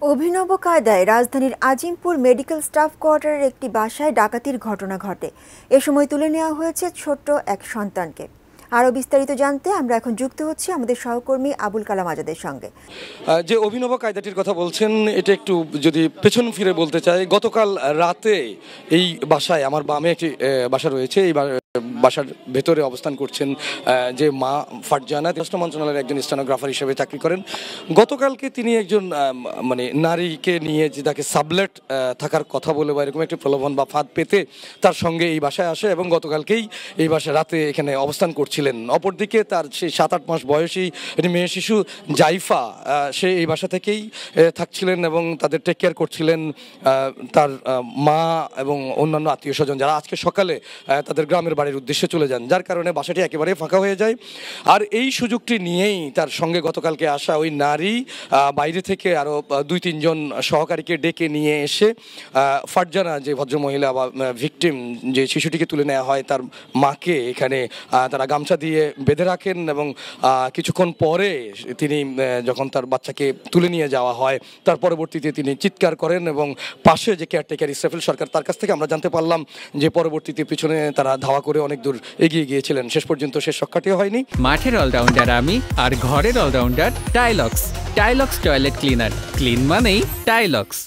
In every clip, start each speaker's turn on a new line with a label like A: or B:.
A: অভিনব কায়দায় রাজধানীর আজিমপুর মেডিকেল স্টাফ কোয়ার্টারের একটি বাসায় ডাকাতির ঘটনা ঘটে। এ সময় তুলে নেওয়া হয়েছে ছোট্ট এক সন্তানকে। আরও বিস্তারিত জানতে আমরা এখন যুক্ত হচ্ছি আমাদের সহকর্মী আবুল কালাম আজাদের সঙ্গে।
B: যে অভিনব কায়দাটির কথা বলছেন, এটা একটু যদি পেছন ফিরে বলতে চাই, গতকাল রাতে এই বাসায়, আমার বামে একটি বাসা রয়েছে, এই বাসার ভেতরে অবস্থান করছেন যে মা ফারজানা, স্বরাষ্ট্র মন্ত্রণালয়ের একজন স্টেনোগ্রাফার হিসেবে চাকরি করেন। গতকালকে তিনি একজন নারীকে নিয়ে যে তাকে সাবলেট থাকার কথা বলে বা এরকম একটি প্রলোভন বা ফাঁদ পেতে তার সঙ্গে এই বাসায় আসে এবং গতকালকেই এই বাসায় রাতে এখানে অবস্থান করছিলেন। অপরদিকে তার সেই 7-8 মাস বয়সী একটি মেয়ে শিশু জাইফা, সে এই বাসা থেকেই থাকছিলেন এবং তাদের টেক কেয়ার করছিলেন তার মা এবং অন্যান্য আত্মীয় স্বজন, যারা আজকে সকালে তাদের গ্রামের বাড়ির উদ্দেশ্যে চলে যান, যার কারণে বাসাটি একেবারে ফাঁকা হয়ে যায়। আর এই সুযোগটি নিয়েই তার সঙ্গে গতকালকে আসা ওই নারী বাইরে থেকে আরও 2-3 জন সহকারীকে ডেকে নিয়ে এসে ফারজানা, যে ভদ্রমহিলা বা ভিকটিম, যে শিশুটিকে তুলে নেওয়া হয়, তার মাকে এখানে তারা গামছা দিয়ে বেঁধে রাখেন এবং কিছুক্ষণ পরে তিনি যখন তার বাচ্চাকে তুলে নিয়ে যাওয়া হয়, তার পরবর্তীতে তিনি চিৎকার করেন এবং পাশে যে কেয়ারটেকার ইসরাফিল সরকার, তার কাছ থেকে আমরা জানতে পারলাম যে পরবর্তীতে পিছনে তারা ধাওয়া করে অনেক দূর এগিয়ে গিয়েছিলেন। শেষ পর্যন্ত শেষ রক্ষাটিও হয়নি।
C: মাঠের অলরাউন্ডার আমি, আর ঘরের allrounder Tylox. Tylox toilet cleaner, clean মানেই টাইলক্স।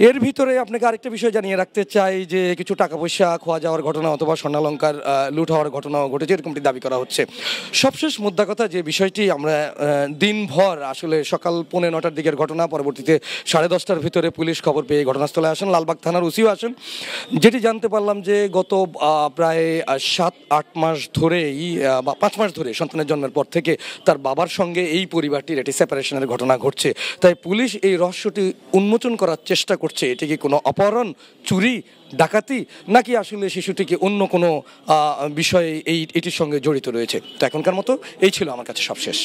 B: এর ভিতরে আপনাকে আরেকটা বিষয় জানিয়ে রাখতে চাই যে কিছু টাকা পয়সা খোয়া যাওয়ার ঘটনা অথবা স্বর্ণালঙ্কার লুট হওয়ার ঘটনাও ঘটেছে, এরকমটি দাবি করা হচ্ছে। সবশেষ মুদ্রা কথা, যে বিষয়টি আমরা দিনভর আসলে সকাল 9:15 দিকের ঘটনা, পরবর্তীতে 10:30টার ভিতরে পুলিশ খবর পেয়ে ঘটনাস্থলে আসেন, লালবাগ থানার ওসিও আসেন। যেটি জানতে পারলাম যে গত প্রায় 7-8 মাস ধরেই বা 5 মাস ধরে সন্তানের জন্মের পর থেকে তার বাবার সঙ্গে এই পরিবারটির একটি সেপারেশনের ঘটনা ঘটছে। তাই পুলিশ এই রহস্যটি উন্মোচন করার চেষ্টা করছে। এটি কি কোনো অপহরণ, চুরি, ডাকাতি, নাকি আসলে শিশুটিকে অন্য কোনো বিষয়ে এটির সঙ্গে জড়িত রয়েছে। তো এখনকার মতো এই ছিল আমার কাছে সবশেষ।